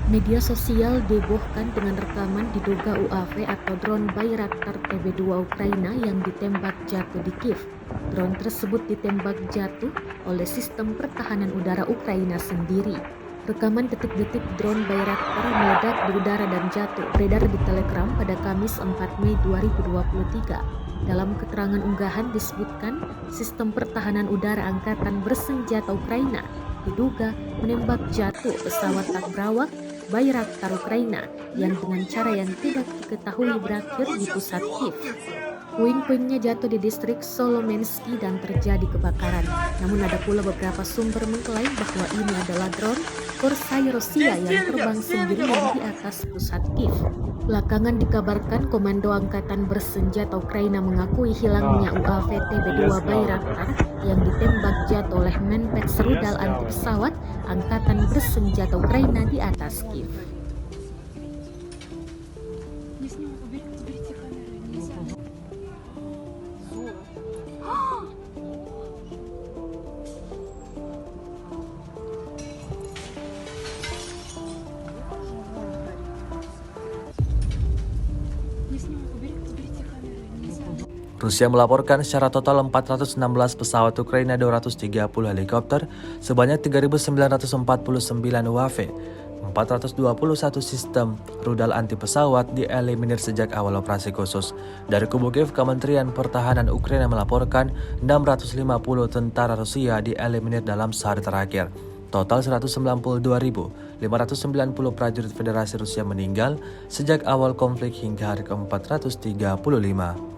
Media sosial dihebohkan dengan rekaman diduga UAV atau drone Bayraktar TB2 Ukraina yang ditembak jatuh di Kiev. Drone tersebut ditembak jatuh oleh sistem pertahanan udara Ukraina sendiri. Rekaman detik-detik drone Bayraktar meledak di udara dan jatuh beredar di Telegram pada Kamis 4 Mei 2023. Dalam keterangan unggahan disebutkan sistem pertahanan udara angkatan bersenjata Ukraina diduga menembak jatuh pesawat tak berawak Bayraktar Ukraina yang dengan cara yang tidak diketahui berakhir di pusat Kiev. Puing-puingnya jatuh di distrik Solomensky dan terjadi kebakaran. Namun ada pula beberapa sumber mengklaim bahwa ini adalah drone Corsair Rusia yang terbang sendirian di atas pusat Kiev. Belakangan dikabarkan Komando Angkatan Bersenjata Ukraina mengakui hilangnya UAV TB2 Bayraktar yang ditembak jatuh oleh Menpets rudal anti pesawat Angkatan Bersenjata Ukraina di atas Kiev. Rusia melaporkan secara total 416 pesawat Ukraina, 230 helikopter, sebanyak 3.949 UAV, 421 sistem rudal anti pesawat dieliminir sejak awal operasi khusus. Dari kubu Kiev, Kementerian Pertahanan Ukraina melaporkan 650 tentara Rusia dieliminir dalam sehari terakhir. Total 192.590 prajurit Federasi Rusia meninggal sejak awal konflik hingga hari ke-435.